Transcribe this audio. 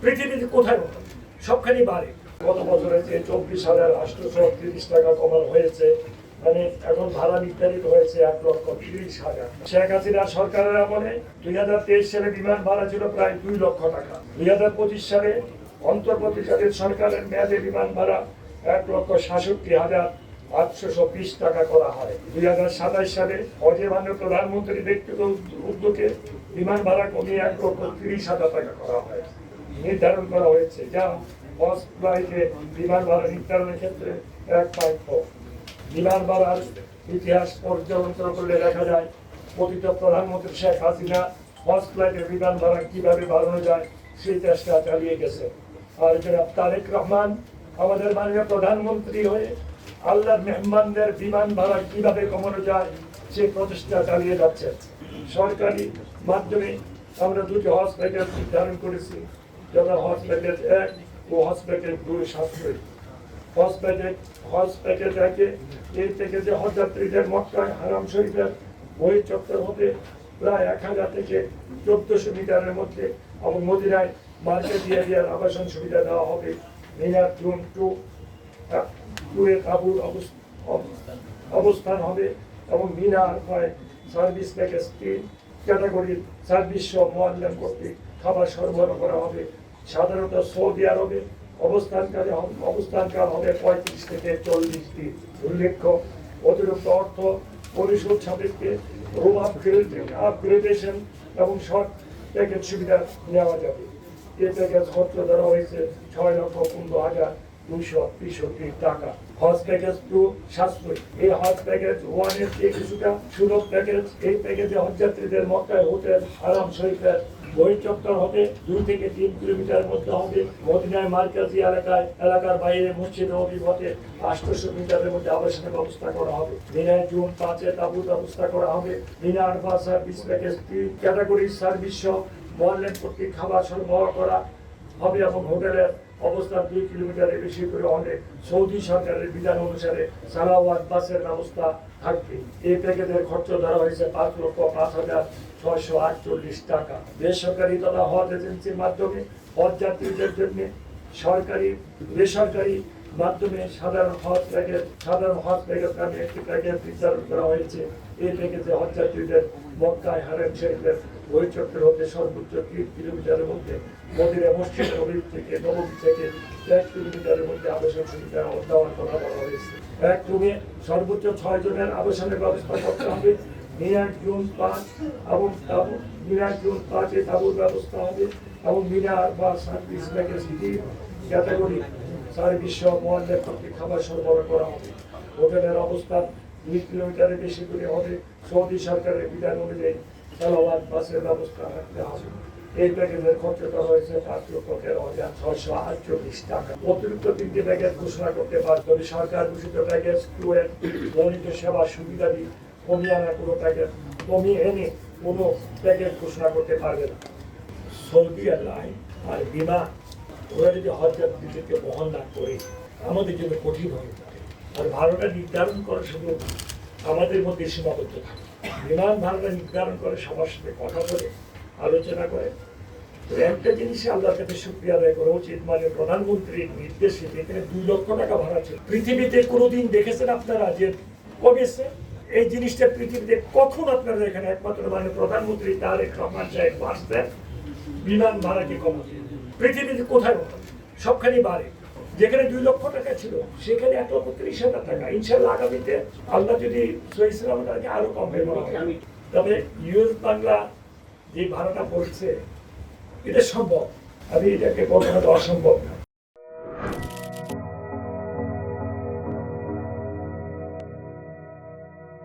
পৃথিবীতে কোথায় হতো, সবখানি বাড়ে। গত বছরে যে 24,830 টাকা কমানো হয়েছে, মানে এখন ভাড়া নির্ধারিত হয়েছে 1,30,000। শেখ হাসিনা সরকারের আমলে 2023 সালে বিমান ভাড়া ছিল প্রায় 2 লক্ষ টাকা। 2025 সালে অন্তর্বর্তীকালীন সরকারের মেয়াদে বিমান ভাড়া 1,67,820 টাকা করা হয়। 2027 সালে মাননীয় প্রধানমন্ত্রী ব্যক্তিগত উদ্যোগে বিমান ভাড়া কমিয়ে 1,30,000 টাকা করা হয় নির্ধারণ করা হয়েছে, যা হজ ফ্লাইটে বিমান ভাড়া নির্ধারণের ক্ষেত্রে এক মাইল। বিমান ভাড়ার ইতিহাস পর্যালোচনা করলে দেখা যায় পতিত প্রধানমন্ত্রী শেখ হাসিনা হজ ফ্লাইটের বিমান ভাড়া কিভাবে বাড়ানো যায় সেই চেষ্টা চালিয়ে গেছে। আর জনাব তারেক রহমান আমাদের মাননীয় প্রধানমন্ত্রী হয়ে আল্লাহর মেহমানদের বিমান ভাড়া কিভাবে কমানো যায় সেই প্রচেষ্টা চালিয়ে যাচ্ছে। সরকারি মাধ্যমে আমরা দুটি হজ প্যাকেজ নির্ধারণ করেছি, যথা হজ প্যাকেজ 1 ও হজ প্যাকেজ 2 সাশ্রয়ী। হজ প্যাকেজ 1 এই প্যাকেজে হজযাত্রীদের মক্কায় হারাম শরীফের বহিঃচত্বর হতে প্রায় 1000 থেকে 1400 মিটারের মধ্যে এবং মদিনায় মার্কেট এরিয়ার আবাসন সুবিধা দেওয়া হবে। মিনার জোন 2 এর তাঁবুর অবস্থান হবে এবং মিনা আরফায় সার্ভিস প্যাকেজ 3 ক্যাটাগরির সার্ভিস সহ মোয়াল্লাম কর্তৃক খাবার সরবরাহ করা হবে। সাধারণত সৌদি আরবে অবস্থানকাল হবে 35 থেকে 40 দিন। উল্লেখ্য, অতিরিক্ত অর্থ পরিশোধ সাপেক্ষে রুম আপগ্রেডেশন এবং শর্ট প্যাকেজ সুবিধা নেওয়া যাবে। এই প্যাকেজ খরচ ধরা হয়েছে 6,15,263 টাকা। হজ প্যাকেজ 2 সাশ্রয়ী। এই হজ প্যাকেজ 1 এর চেয়ে কিছুটা সুলভ প্যাকেজ। এই প্যাকেজে হজযাত্রীদের মক্কায় হোটেল হারাম শরীফের বহিঃচত্বর হবে 2 থেকে 3 কিলোমিটার মধ্যে হবে। মদিনায় মার্কাজি এলাকার বাইরে মসজিদ অভিমতে 800 মিটারের মধ্যে আবাসনের ব্যবস্থা করা হবে। মিনায় জুন 5 তাঁবুর ব্যবস্থা করা হবে। মিনা আরফা সার্ভিস প্যাকেজ 3 ক্যাটাগরির সার্ভিস সহ মোয়াল্লেম কর্তৃক খাবার সরবরাহ করা হবে এবং হোটেলের অবস্থান 2 কিলোমিটারের বেশি করে হলে সৌদি সরকারের বিধান অনুসারে সালাওয়াত বাসের ব্যবস্থা থাকবে। এই প্যাকেজের খরচ ধরা হয়েছে 5,05,648 টাকা। বেসরকারি তথা হজ এজেন্সির মাধ্যমে হজ যাত্রীদের জন্য সরকারি বেসরকারি মাধ্যমে সাধারণ হজ প্যাকেজ নামে একটি প্যাকেজ নির্ধারণ করা হয়েছে। এই প্যাকেজে হজ যাত্রীদের মক্কায় হারাম শরীফের বহিঃচত্বর হতে সর্বোচ্চ 3 কিলোমিটারের মধ্যে, মদিনা মসজিদ থেকে নববী থেকে 1 কিলোমিটারের মধ্যে আবাসন সুবিধা দেওয়ার কথা বলা হয়েছে। এক রুমে সর্বোচ্চ 6 জনের আবাসনের ব্যবস্থা করতে হবে। মিনার জুন 5 এ তাঁবুর ব্যবস্থা হবে এবং Mina Arafah service package 3 category service সহ মোয়াল্লাম কর্তৃক খাবার সরবরাহ করা হবে। হোটেলের অবস্থান 2 কিলোমিটারের বেশি করে হবে। সৌদি সরকারের বিধান অনুযায়ী সালাওয়াত বাসের ব্যবস্থা রাখতে হবে। এই প্যাকেজের খরচ করা হয়েছে 5,13,648 টাকা। অতিরিক্ত 3টি প্যাকেজ ঘোষণা করতে পারবে। সরকার ঘোষিত প্যাকেজ 2 এর মৌলিক সেবা সুবিধাদি কমিয়ে আনা কমিয়ে এনে কোনো প্যাকেজ ঘোষণা করতে পারবে না। সৌদি এয়ারলাইন আর বিমা ওরা যদি হজ যাত্রীদেরকে বহন না করে আমাদের জন্য কঠিন হয়ে থাকে। আর ভাড়াটা নির্ধারণ করা শুধু আমাদের মধ্যে সীমাবদ্ধ থাকে। বিমান ভাড়াটা নির্ধারণ করে সবার সাথে কথা বলে আলোচনা করে। তো একটা জিনিসে আল্লাহর কাছে শুকরিয়া আদায় করা উচিত, মানে প্রধানমন্ত্রীর নির্দেশে এখানে 2 লক্ষ টাকা ভাড়া ছিল। পৃথিবীতে কোনোদিন দেখেছেন আপনারা যে কমেছে? এই জিনিসটা পৃথিবীতে কখন আপনারা এখানে একমাত্র মানে প্রধানমন্ত্রী তারেক রহমান সাহেব আসতেন বিমান ভাড়াকে কমাতে। পৃথিবীতে কোথায় হতো, সবখানি বাড়ে। যেখানে 2 লক্ষ টাকা ছিল সেখানে 1,30,000 টাকা। ইনশাআল্লাহ আগামীতে আল্লাহ যদি সহিহ সালামতে আরো কমবে। তবে ইউএস বাংলা যে ভাড়াটা পড়ছে এটা সম্ভব, আমি এটাকে বলতে অসম্ভব না।